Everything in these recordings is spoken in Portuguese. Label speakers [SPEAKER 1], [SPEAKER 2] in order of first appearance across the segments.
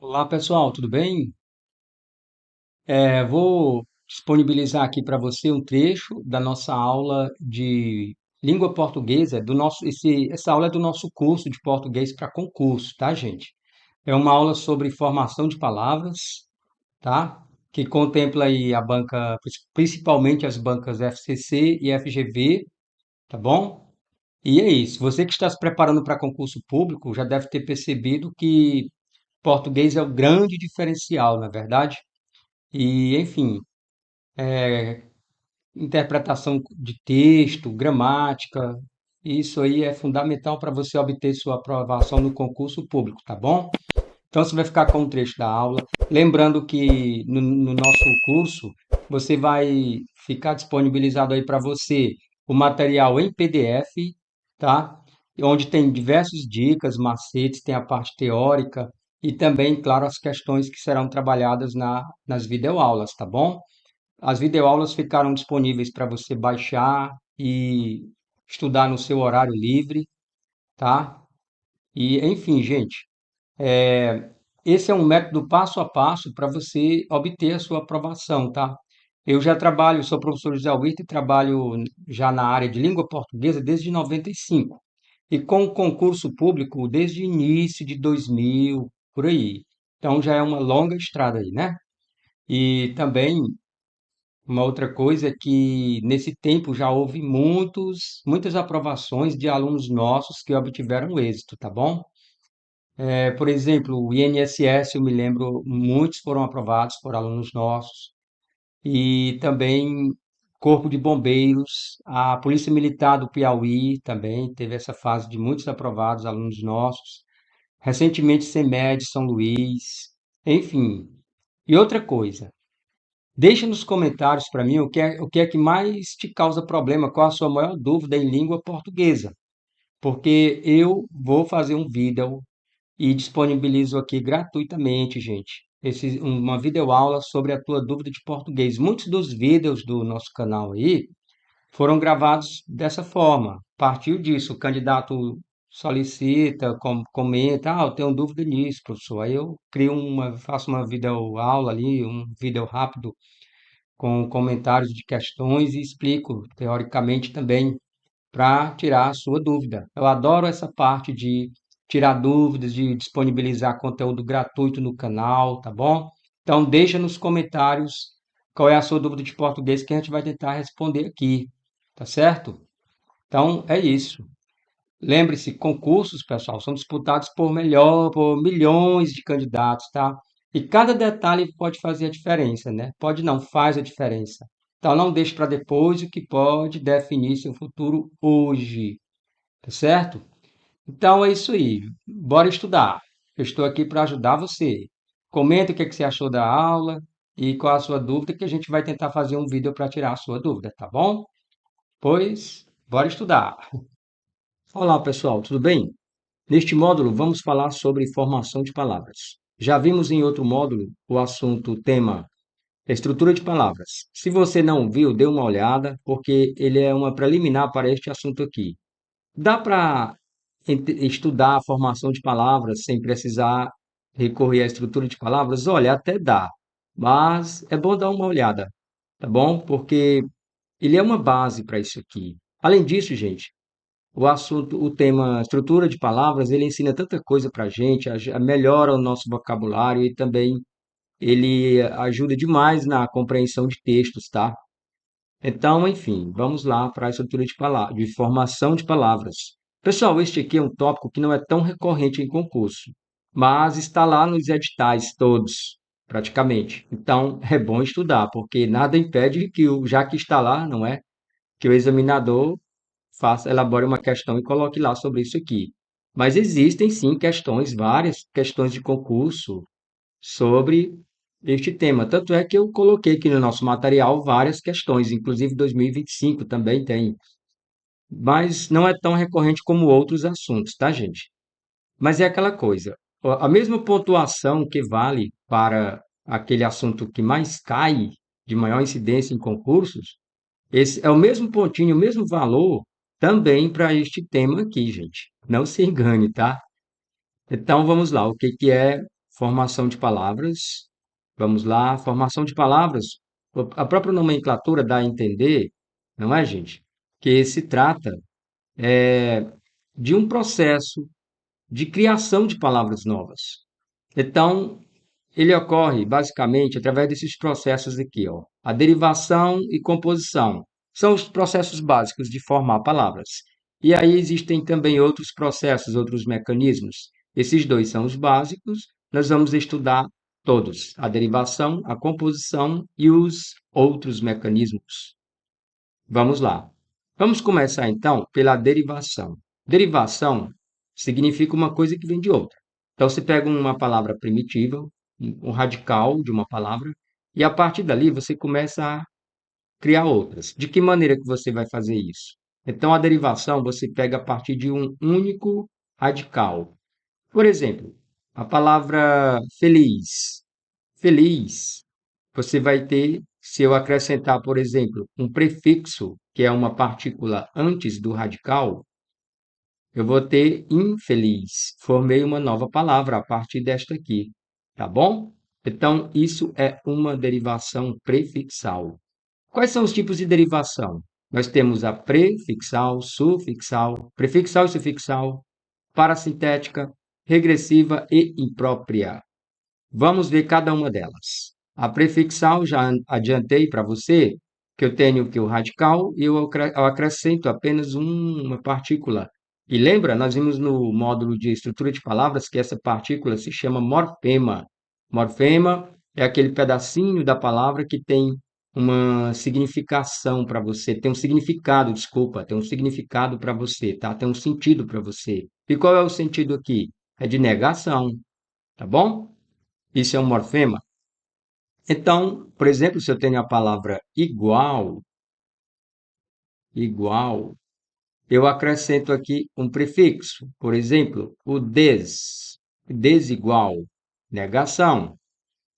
[SPEAKER 1] Olá pessoal, tudo bem? Vou disponibilizar aqui para você um trecho da nossa aula de língua portuguesa, essa aula é do nosso curso de português para concurso, tá, gente? É uma aula sobre formação de palavras, tá? Que contempla aí a banca, principalmente as bancas FCC e FGV, tá bom? E é isso. Você que está se preparando para concurso público já deve ter percebido que português é o grande diferencial, na verdade? E, enfim, interpretação de texto, gramática, isso aí é fundamental para você obter sua aprovação no concurso público, tá bom? Então você vai ficar com um trecho da aula. Lembrando que no nosso curso você vai ficar disponibilizado aí para você o material em PDF, tá? Onde tem diversas dicas, macetes, tem a parte teórica e também, claro, as questões que serão trabalhadas nas videoaulas, tá bom? As videoaulas ficaram disponíveis para você baixar e estudar no seu horário livre, tá? E, enfim, gente, esse é um método passo a passo para você obter a sua aprovação, tá? Eu já trabalho, sou professor José Alberto e trabalho já na área de língua portuguesa desde 95. E com o concurso público desde o início de 2000, por aí. Então já é uma longa estrada aí, né? E também uma outra coisa é que nesse tempo já houve muitas aprovações de alunos nossos que obtiveram êxito, tá bom? Por exemplo, o INSS, eu me lembro, muitos foram aprovados por alunos nossos. E também Corpo de Bombeiros, a Polícia Militar do Piauí também teve essa fase de muitos aprovados, alunos nossos. Recentemente, CEMED, São Luís, enfim. E outra coisa, deixa nos comentários para mim o que é que mais te causa problema, qual a sua maior dúvida em língua portuguesa, porque eu vou fazer um vídeo e disponibilizo aqui gratuitamente, gente, uma videoaula sobre a tua dúvida de português. Muitos dos vídeos do nosso canal aí foram gravados dessa forma. Partiu disso, o candidato solicita, comenta, eu tenho dúvida nisso, professor. Aí eu faço uma videoaula ali, um vídeo rápido com comentários de questões e explico teoricamente também para tirar a sua dúvida. Eu adoro essa parte de tirar dúvidas, de disponibilizar conteúdo gratuito no canal, tá bom? Então deixa nos comentários qual é a sua dúvida de português que a gente vai tentar responder aqui, tá certo? Então é isso. Lembre-se, concursos, pessoal, são disputados por milhões de candidatos, tá? E cada detalhe pode fazer a diferença, né? Pode não, faz a diferença. Então não deixe para depois o que pode definir seu futuro hoje, tá certo? Então é isso aí. Bora estudar. Eu estou aqui para ajudar você. Comenta o que você achou da aula e qual a sua dúvida, que a gente vai tentar fazer um vídeo para tirar a sua dúvida, tá bom? Pois, bora estudar. Olá, pessoal, tudo bem? Neste módulo, vamos falar sobre formação de palavras. Já vimos em outro módulo o tema estrutura de palavras. Se você não viu, dê uma olhada, porque ele é uma preliminar para este assunto aqui. Dá para estudar a formação de palavras sem precisar recorrer à estrutura de palavras? Olha, até dá, mas é bom dar uma olhada, tá bom? Porque ele é uma base para isso aqui. Além disso, gente, o tema estrutura de palavras, ele ensina tanta coisa para a gente, melhora o nosso vocabulário e também ele ajuda demais na compreensão de textos, tá? Então, enfim, vamos lá para a estrutura de palavras, de formação de palavras. Pessoal, este aqui é um tópico que não é tão recorrente em concurso, mas está lá nos editais todos, praticamente. Então, é bom estudar, porque nada impede que, já que está lá, não é? Que o examinador elabore uma questão e coloque lá sobre isso aqui. Mas existem sim questões, várias questões de concurso sobre este tema. Tanto é que eu coloquei aqui no nosso material várias questões, inclusive 2025 também tem. Mas não é tão recorrente como outros assuntos, tá, gente? Mas é aquela coisa, a mesma pontuação que vale para aquele assunto que mais cai, de maior incidência em concursos, esse é o mesmo pontinho, o mesmo valor também para este tema aqui, gente. Não se engane, tá? Então vamos lá, o que que é formação de palavras. Vamos lá, formação de palavras. A própria nomenclatura dá a entender, não é, gente? Que se trata de um processo de criação de palavras novas. Então, ele ocorre basicamente através desses processos aqui, ó. A derivação e composição são os processos básicos de formar palavras. E aí existem também outros processos, outros mecanismos. Esses dois são os básicos, nós vamos estudar todos: a derivação, a composição e os outros mecanismos. Vamos lá. Vamos começar então pela derivação. Derivação significa uma coisa que vem de outra. Então, você pega uma palavra primitiva, um radical de uma palavra, e a partir dali você começa a criar outras. De que maneira que você vai fazer isso? Então, a derivação você pega a partir de um único radical. Por exemplo, a palavra feliz. Feliz, você vai ter, se eu acrescentar, por exemplo, um prefixo, que é uma partícula antes do radical, eu vou ter infeliz. Formei uma nova palavra a partir desta aqui, tá bom? Então, isso é uma derivação prefixal. Quais são os tipos de derivação? Nós temos a prefixal, sufixal, prefixal e sufixal, parasintética, regressiva e imprópria. Vamos ver cada uma delas. A prefixal, já adiantei para você que eu tenho que o radical e eu acrescento apenas uma partícula. E lembra, nós vimos no módulo de estrutura de palavras que essa partícula se chama morfema. Morfema é aquele pedacinho da palavra que tem uma significação para você, tem um significado, desculpa, tem um significado para você, tá? Tem um sentido para você. E qual é o sentido aqui? É de negação, tá bom? Isso é um morfema. Então, por exemplo, se eu tenho a palavra igual, igual, eu acrescento aqui um prefixo. Por exemplo, o desigual, negação.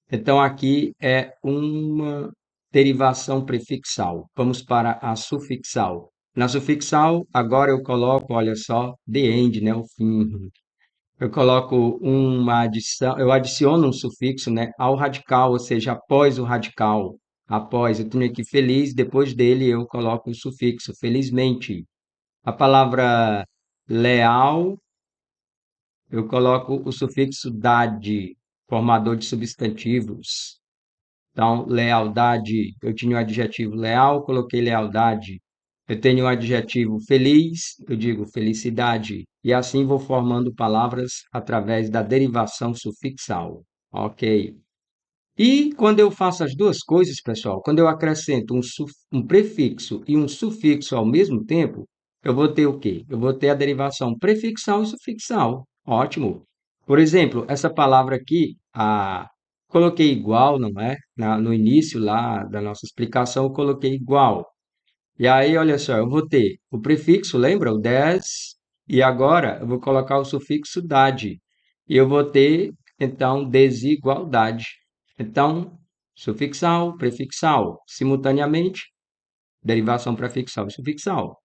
[SPEAKER 1] Então, aqui é uma derivação prefixal. Vamos para a sufixal. Na sufixal, agora eu coloco, olha só, the end, né, o fim. Eu coloco uma adição, eu adiciono um sufixo, né, ao radical, ou seja, após o radical. Após, eu tenho aqui feliz, depois dele eu coloco o sufixo, felizmente. A palavra leal, eu coloco o sufixo dade, formador de substantivos. Então, lealdade, eu tinha o adjetivo leal, coloquei lealdade. Eu tenho o adjetivo feliz, eu digo felicidade. E assim vou formando palavras através da derivação sufixal. Ok? E quando eu faço as duas coisas, pessoal, quando eu acrescento um prefixo e um sufixo ao mesmo tempo, eu vou ter o quê? Eu vou ter a derivação prefixal e sufixal. Ótimo. Por exemplo, essa palavra aqui, coloquei igual, não é? No início lá da nossa explicação, eu coloquei igual. E aí, olha só, eu vou ter o prefixo, lembra? O des, e agora eu vou colocar o sufixo dade. E eu vou ter, então, desigualdade. Então, sufixal, prefixal, simultaneamente, derivação prefixal e sufixal.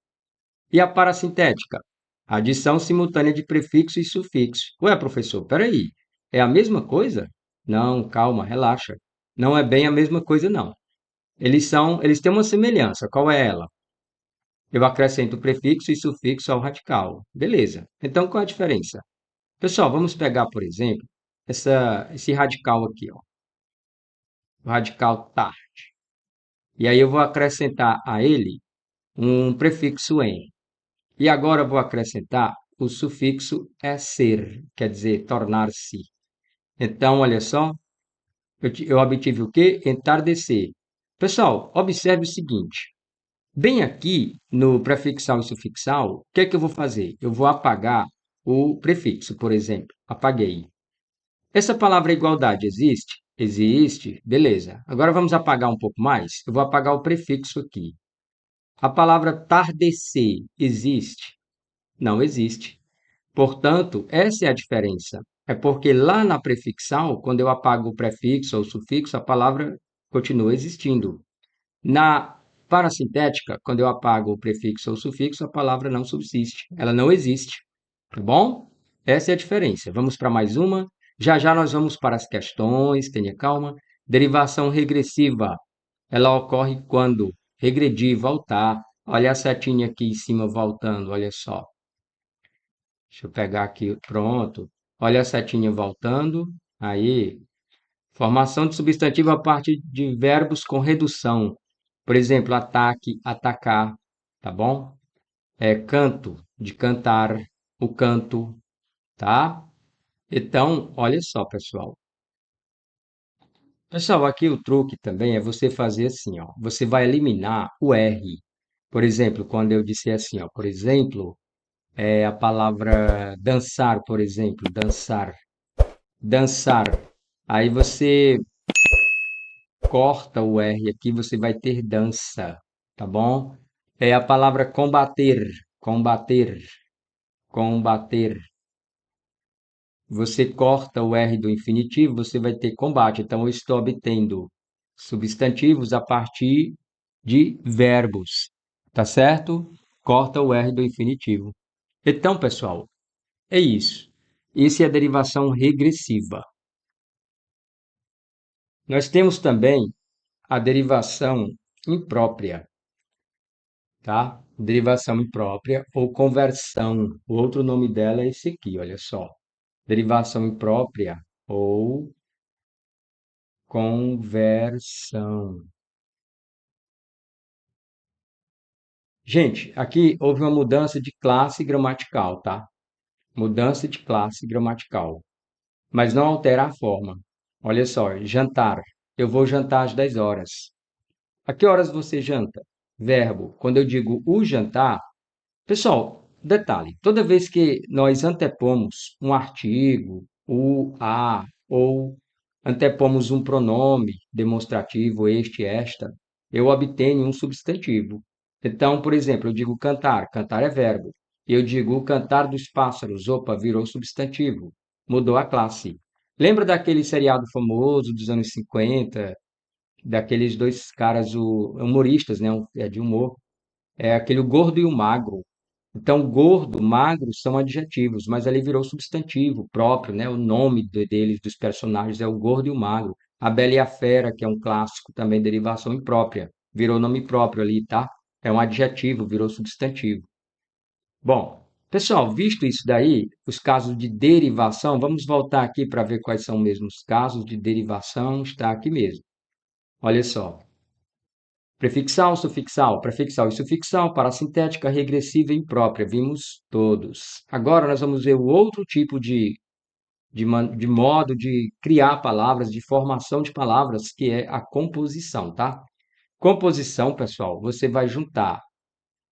[SPEAKER 1] E a parasintética? Adição simultânea de prefixo e sufixo. Ué, professor, peraí, é a mesma coisa? Não, calma, relaxa. Não é bem a mesma coisa, não. Eles têm uma semelhança. Qual é ela? Eu acrescento prefixo e sufixo ao radical. Beleza. Então, qual é a diferença? Pessoal, vamos pegar, por exemplo, esse radical aqui, ó. O radical tar. E aí eu vou acrescentar a ele um prefixo em. E agora eu vou acrescentar o sufixo ser, quer dizer, tornar-se. Então, olha só, eu obtive o quê? Entardecer. Pessoal, observe o seguinte. Bem aqui no prefixal e sufixal, o que é que eu vou fazer? Eu vou apagar o prefixo, por exemplo. Apaguei. Essa palavra igualdade existe? Existe. Beleza. Agora vamos apagar um pouco mais? Eu vou apagar o prefixo aqui. A palavra tardecer existe? Não existe. Portanto, essa é a diferença. É porque lá na prefixal, quando eu apago o prefixo ou o sufixo, a palavra continua existindo. Na parasintética, quando eu apago o prefixo ou o sufixo, a palavra não subsiste. Ela não existe. Tá bom? Essa é a diferença. Vamos para mais uma. Já já nós vamos para as questões, tenha calma. Derivação regressiva, ela ocorre quando regredir, voltar. Olha a setinha aqui em cima voltando, olha só. Deixa eu pegar aqui, pronto. Olha a setinha voltando. Aí, formação de substantivo a partir de verbos com redução. Por exemplo, ataque, atacar, tá bom? Canto, de cantar, o canto, tá? Então, olha só, pessoal. Pessoal, aqui o truque também é você fazer assim, ó. Você vai eliminar o R. Por exemplo, quando eu disser assim, ó, por exemplo, a palavra dançar, por exemplo, dançar, dançar. Aí você corta o R aqui, você vai ter dança, tá bom? É a palavra combater, combater, combater. Você corta o R do infinitivo, você vai ter combate. Então, eu estou obtendo substantivos a partir de verbos, tá certo? Corta o R do infinitivo. Então, pessoal, é isso. Isso é a derivação regressiva. Nós temos também a derivação imprópria, tá? Derivação imprópria ou conversão. O outro nome dela é esse aqui, olha só. Derivação imprópria ou conversão. Gente, aqui houve uma mudança de classe gramatical, tá? Mudança de classe gramatical. Mas não altera a forma. Olha só, jantar. Eu vou jantar às 10 horas. A que horas você janta? Verbo. Quando eu digo o jantar, pessoal, detalhe: toda vez que nós antepomos um artigo, o, a, ou antepomos um pronome demonstrativo, este, esta, eu obtenho um substantivo. Então, por exemplo, eu digo cantar, cantar é verbo. Eu digo o cantar dos pássaros, opa, virou substantivo, mudou a classe. Lembra daquele seriado famoso dos anos 50, daqueles dois caras humoristas, né, de humor? É aquele o gordo e o magro. Então, gordo, magro são adjetivos, mas ali virou substantivo próprio, né? O nome deles, dos personagens, é o gordo e o magro. A Bela e a Fera, que é um clássico, também derivação imprópria, virou nome próprio ali, tá? É um adjetivo, virou substantivo. Bom, pessoal, visto isso daí, os casos de derivação, vamos voltar aqui para ver quais são mesmo os casos de derivação, está aqui mesmo. Olha só. Prefixal, sufixal, prefixal e sufixal, parassintética, regressiva e imprópria. Vimos todos. Agora nós vamos ver o outro tipo de modo de criar palavras, de formação de palavras, que é a composição, tá? Composição, pessoal, você vai juntar.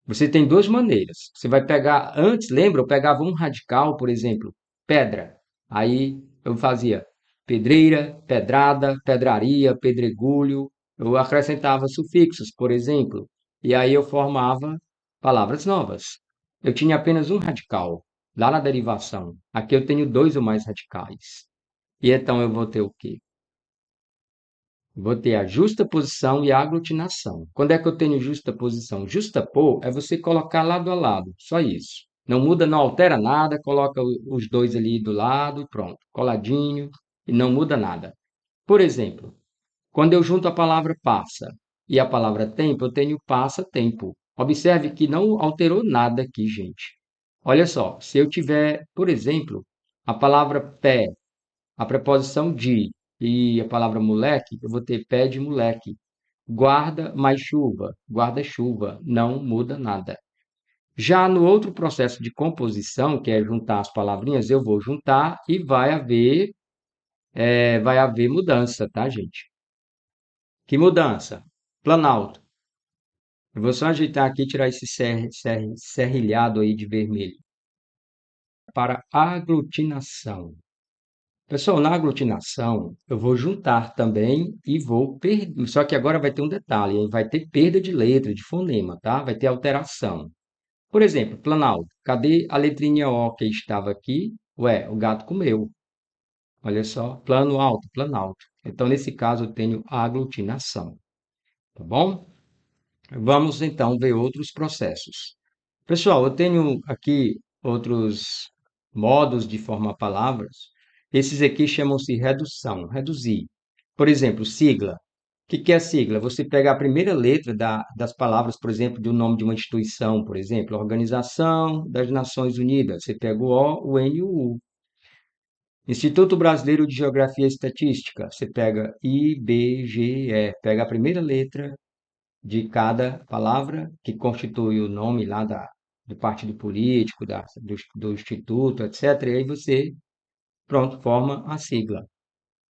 [SPEAKER 1] Você tem duas maneiras. Você vai pegar, antes, lembra, eu pegava um radical, por exemplo, pedra. Aí eu fazia pedreira, pedrada, pedraria, pedregulho. Eu acrescentava sufixos, por exemplo, e aí eu formava palavras novas. Eu tinha apenas um radical, lá na derivação. Aqui eu tenho dois ou mais radicais. E então eu vou ter o quê? Vou ter a justaposição e a aglutinação. Quando é que eu tenho justaposição? Justapor é você colocar lado a lado, só isso. Não muda, não altera nada, coloca os dois ali do lado e pronto, coladinho, e não muda nada. Por exemplo, quando eu junto a palavra passa e a palavra tempo, eu tenho passa-tempo. Observe que não alterou nada aqui, gente. Olha só, se eu tiver, por exemplo, a palavra pé, a preposição de e a palavra moleque, eu vou ter pé de moleque. Guarda mais chuva, guarda-chuva, não muda nada. Já no outro processo de composição, que é juntar as palavrinhas, eu vou juntar e vai haver mudança, tá, gente? Que mudança? Planalto. Eu vou só ajeitar aqui e tirar esse serrilhado aí de vermelho. Para aglutinação. Pessoal, na aglutinação, eu vou juntar também e vou perder. Só que agora vai ter um detalhe, hein? Vai ter perda de letra, de fonema, tá? Vai ter alteração. Por exemplo, Planalto. Cadê a letrinha O que estava aqui? Ué, o gato comeu. Olha só, plano alto, Planalto. Então, nesse caso, eu tenho aglutinação, tá bom? Vamos então ver outros processos. Pessoal, eu tenho aqui outros modos de formar palavras. Esses aqui chamam-se redução, reduzir. Por exemplo, sigla. O que é a sigla? Você pega a primeira letra das palavras, por exemplo, do nome de uma instituição, por exemplo, Organização das Nações Unidas. Você pega o O, o N e o U. Instituto Brasileiro de Geografia e Estatística. Você pega IBGE. Pega a primeira letra de cada palavra que constitui o nome lá do partido político, do instituto, etc. E aí você, pronto, forma a sigla,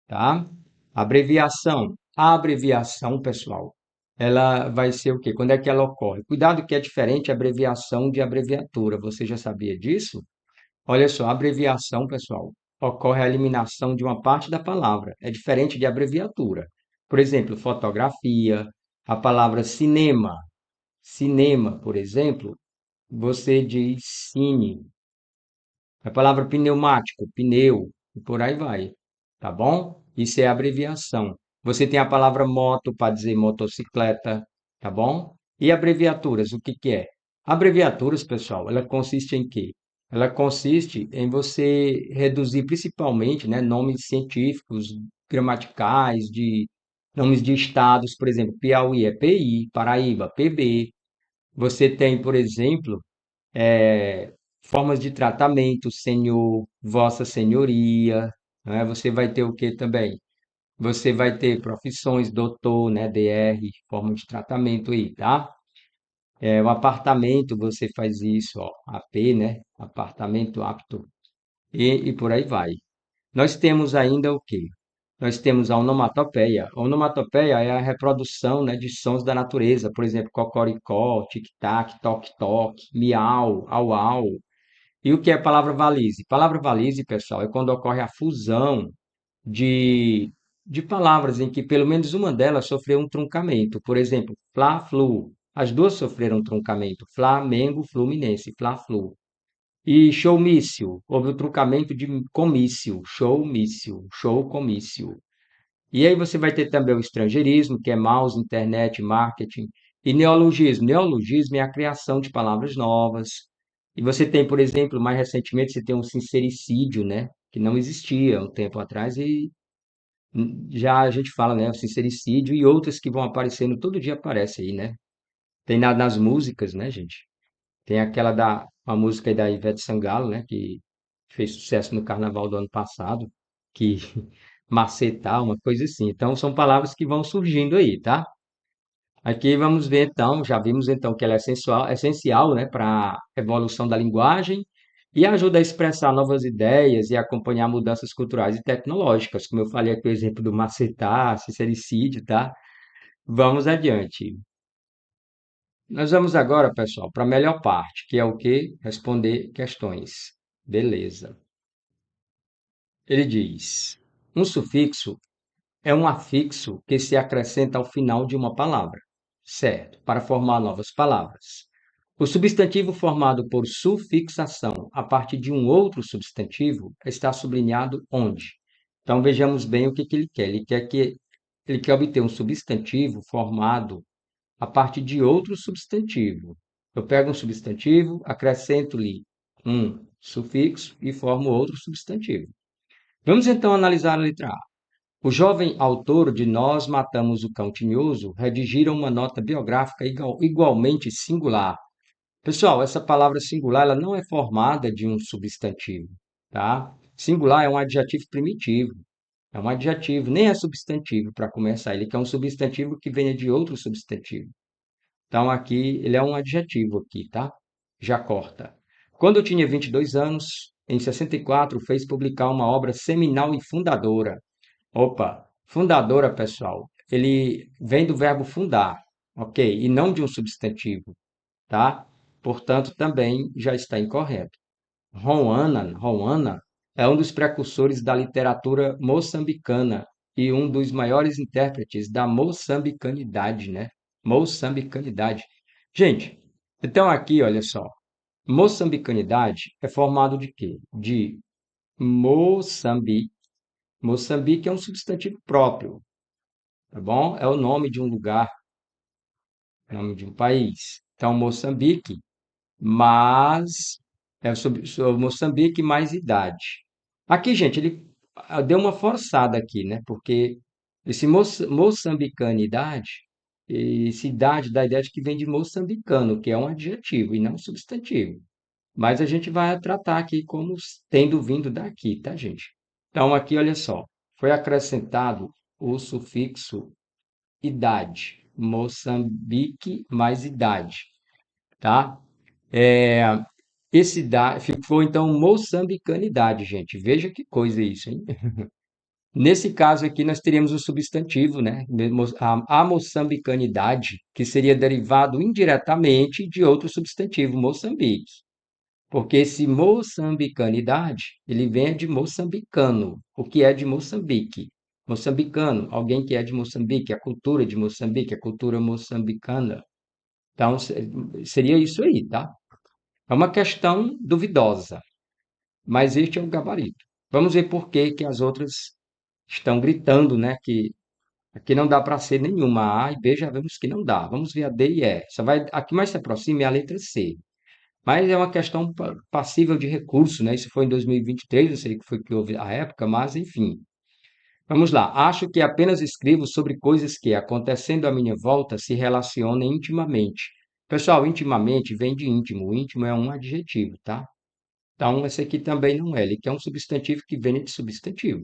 [SPEAKER 1] tá? Abreviação. A abreviação, pessoal, ela vai ser o quê? Quando é que ela ocorre? Cuidado que é diferente a abreviação de abreviatura. Você já sabia disso? Olha só, abreviação, pessoal, ocorre a eliminação de uma parte da palavra. É diferente de abreviatura. Por exemplo, fotografia, a palavra cinema. Cinema, por exemplo, você diz cine. A palavra pneumático, pneu, e por aí vai, tá bom? Isso é abreviação. Você tem a palavra moto para dizer motocicleta, tá bom? E abreviaturas, o que que é? Abreviaturas, pessoal, ela consiste em quê? Ela consiste em você reduzir principalmente, né, nomes científicos, gramaticais, de nomes de estados, por exemplo, Piauí é PI, Paraíba, PB. Você tem, por exemplo, formas de tratamento, senhor, vossa senhoria, né? Você vai ter o que também? Você vai ter profissões, doutor, né, DR, forma de tratamento aí, tá? O apartamento, você faz isso, ó, AP, né? Apartamento apto, e por aí vai. Nós temos ainda o quê? Nós temos a onomatopeia. A onomatopeia é a reprodução, né, de sons da natureza, por exemplo, cocoricó, tic-tac, toque-toque, miau, au-au. E o que é palavra valise? Palavra valise, pessoal, é quando ocorre a fusão de, de palavras em que pelo menos uma delas sofreu um truncamento. Por exemplo, Fla-Flu. As duas sofreram truncamento. Flamengo, Fluminense, Fla-Flu. E showmício, houve o truncamento de comício, showmício, show comício. E aí você vai ter também o estrangeirismo, que é mouse, internet, marketing, e neologismo. Neologismo é a criação de palavras novas. E você tem, por exemplo, mais recentemente, você tem um sincericídio, né? Que não existia um tempo atrás e já a gente fala, né? O sincericídio e outras que vão aparecendo, todo dia aparece aí, né? Tem nas músicas, né, gente? Tem aquela uma música aí da Ivete Sangalo, né? Que fez sucesso no carnaval do ano passado, que macetar, uma coisa assim. Então, são palavras que vão surgindo aí, tá? Aqui vamos ver então, já vimos então que ela é essencial, né, para a evolução da linguagem e ajuda a expressar novas ideias e acompanhar mudanças culturais e tecnológicas, como eu falei aqui o exemplo do macetar, sincericídio, tá? Vamos adiante. Nós vamos agora, pessoal, para a melhor parte, que é o que? Responder questões. Beleza. Ele diz: um sufixo é um afixo que se acrescenta ao final de uma palavra, certo? Para formar novas palavras. O substantivo formado por sufixação a partir de um outro substantivo está sublinhado onde? Então vejamos bem o que que ele quer. Ele quer obter um substantivo formado a partir de outro substantivo. Eu pego um substantivo, acrescento-lhe um sufixo e formo outro substantivo. Vamos então analisar a letra A. O jovem autor de Nós Matamos o Cão Tinhoso redigiram uma nota biográfica igualmente singular. Pessoal, essa palavra singular ela não é formada de um substantivo, tá? Singular é um adjetivo primitivo. É um adjetivo, nem é substantivo para começar. Ele quer um substantivo que venha de outro substantivo. Então, aqui, ele é um adjetivo aqui, tá? Já corta. Quando eu tinha 22 anos, em 64, fez publicar uma obra seminal e fundadora. Opa, fundadora, pessoal, ele vem do verbo fundar, ok? E não de um substantivo, tá? Portanto, também já está incorreto. Roana é um dos precursores da literatura moçambicana e um dos maiores intérpretes da moçambicanidade, né? Moçambicanidade. Gente, então aqui, olha só, moçambicanidade é formado de quê? De Moçambique. Moçambique é um substantivo próprio, tá bom? É o nome de um lugar, é o nome de um país. Então, Moçambique, mas é sobre Moçambique mais idade. Aqui, gente, ele deu uma forçada aqui, né? Porque esse moçambicanidade, esse idade dá a ideia de que vem de moçambicano, que é um adjetivo e não um substantivo. Mas a gente vai tratar aqui como tendo vindo daqui, tá, gente? Então, aqui, olha só, foi acrescentado o sufixo idade, Moçambique mais idade, tá? É, esse da ficou então moçambicanidade, gente. Veja que coisa isso, hein? Nesse caso aqui, nós teríamos o substantivo, né? A moçambicanidade, que seria derivado indiretamente de outro substantivo, Moçambique. Porque esse moçambicanidade, ele vem de moçambicano, o que é de Moçambique. Moçambicano, alguém que é de Moçambique, a cultura de Moçambique, a cultura moçambicana. Então, seria isso aí, tá? É uma questão duvidosa, mas este é o gabarito. Vamos ver por que que as outras estão gritando, né? Que aqui não dá para ser nenhuma. A e B já vemos que não dá. Vamos ver a D e E. Só vai, a que mais se aproxima é a letra C. Mas é uma questão passível de recurso, né? Isso foi em 2023, não sei o que foi que houve à época, mas enfim. Vamos lá. Acho que apenas escrevo sobre coisas que, acontecendo à minha volta, se relacionem intimamente. Pessoal, intimamente vem de íntimo. O íntimo é um adjetivo, tá? Então, esse aqui também não é. Ele quer um substantivo que vem de substantivo.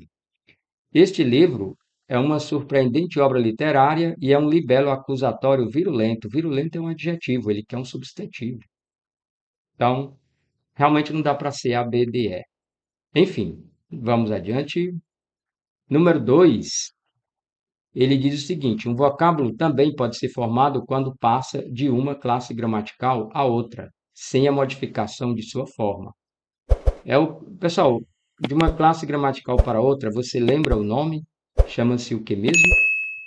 [SPEAKER 1] Este livro é uma surpreendente obra literária e é um libelo acusatório virulento. Virulento é um adjetivo, ele quer um substantivo. Então, realmente não dá para ser A, B, D, E. Enfim, vamos adiante. Número 2, ele diz o seguinte: um vocábulo também pode ser formado quando passa de uma classe gramatical a outra, sem a modificação de sua forma. Pessoal, de uma classe gramatical para outra, você lembra o nome? Chama-se o que mesmo?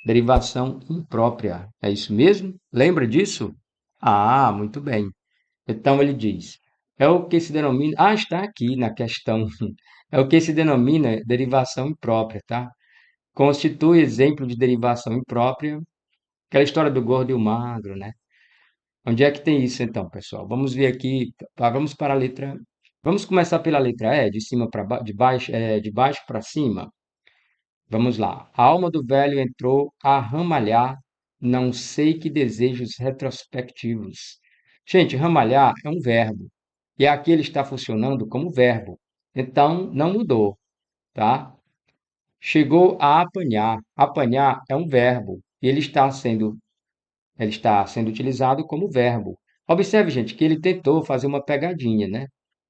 [SPEAKER 1] Derivação imprópria. É isso mesmo? Lembra disso? Ah, muito bem. Então ele diz: é o que se denomina. Ah, está aqui na questão. É o que se denomina derivação imprópria, tá? Constitui exemplo de derivação imprópria, aquela história do gordo e o magro, né? Onde é que tem isso então, pessoal? Vamos ver aqui, vamos para a letra. Vamos começar pela letra E, de cima para baixo, de baixo para cima. Vamos lá. A alma do velho entrou a ramalhar, não sei que desejos retrospectivos. Gente, ramalhar é um verbo. E aqui ele está funcionando como verbo. Então, não mudou, tá? Chegou a apanhar. Apanhar é um verbo. E ele está sendo utilizado como verbo. Observe, gente, que ele tentou fazer uma pegadinha, né?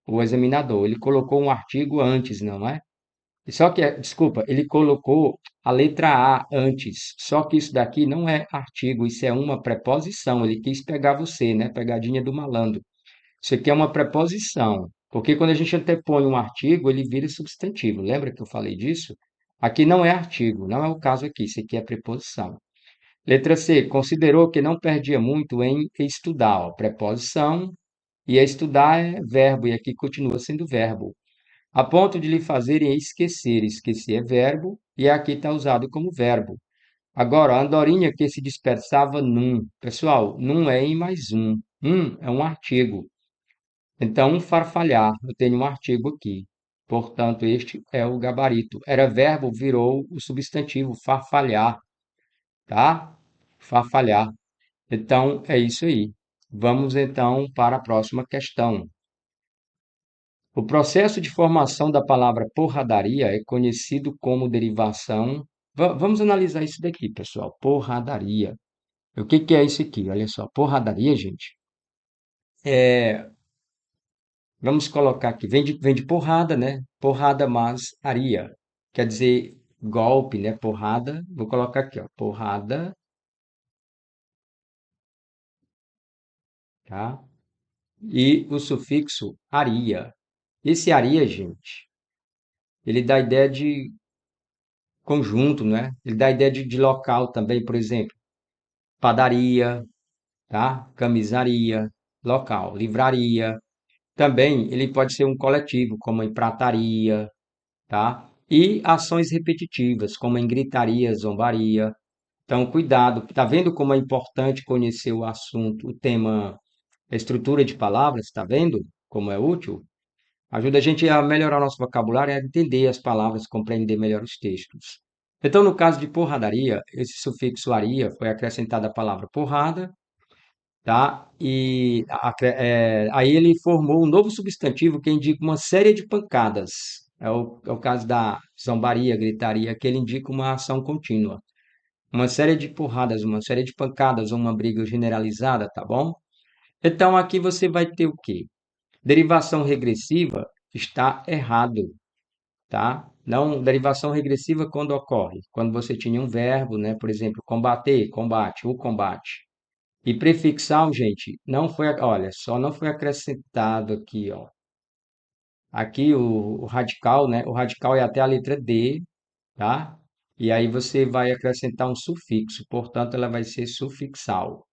[SPEAKER 1] O examinador, ele colocou um artigo antes, não é? Só que, desculpa, ele colocou a letra A antes. Só que isso daqui não é artigo, isso é uma preposição. Ele quis pegar você, né? Pegadinha do malandro. Isso aqui é uma preposição. Porque quando a gente antepõe um artigo, ele vira substantivo. Lembra que eu falei disso? Aqui não é artigo, não é o caso aqui. Isso aqui é preposição. Letra C. Considerou que não perdia muito em estudar. Ó, preposição. E estudar é verbo, e aqui continua sendo verbo a ponto de lhe fazerem esquecer. Esquecer é verbo e aqui está usado como verbo. Agora, a andorinha que se dispersava num. Pessoal, num é em mais um. É um artigo. Então, um farfalhar. Eu tenho um artigo aqui. Portanto, este é o gabarito. Era verbo, virou o substantivo farfalhar, tá? Farfalhar. Então, é isso aí. Vamos então para a próxima questão. O processo de formação da palavra porradaria é conhecido como derivação. Vamos analisar isso daqui, pessoal. Porradaria. O que que é isso aqui? Olha só, porradaria, gente. É, vamos colocar aqui, vem de porrada, né? Porrada mais aria. Quer dizer golpe, né? Porrada. Vou colocar aqui, ó. Porrada, tá? E o sufixo aria. Esse aria, gente, ele dá a ideia de conjunto, né? Ele dá a ideia de local também, por exemplo, padaria, tá? Camisaria, local, livraria. Também ele pode ser um coletivo, como em prataria, tá? E ações repetitivas, como em gritaria, zombaria. Então, cuidado. Tá vendo como é importante conhecer o assunto, o tema, a estrutura de palavras? Tá vendo como é útil? Ajuda a gente a melhorar nosso vocabulário e a entender as palavras, compreender melhor os textos. Então, no caso de porradaria, esse sufixo aria foi acrescentado à palavra porrada, tá? E aí ele formou um novo substantivo que indica uma série de pancadas. É o caso da zombaria, gritaria, que ele indica uma ação contínua. Uma série de porradas, uma série de pancadas, uma briga generalizada, tá bom? Então aqui você vai ter o quê? Derivação regressiva está errado, tá? Não, derivação regressiva quando ocorre? Quando você tinha um verbo, né? Por exemplo, combater, combate, o combate. E prefixal, gente, não foi, olha, só não foi acrescentado aqui, ó. Aqui o radical, né? O radical é até a letra D, tá? E aí você vai acrescentar um sufixo, portanto, ela vai ser sufixal.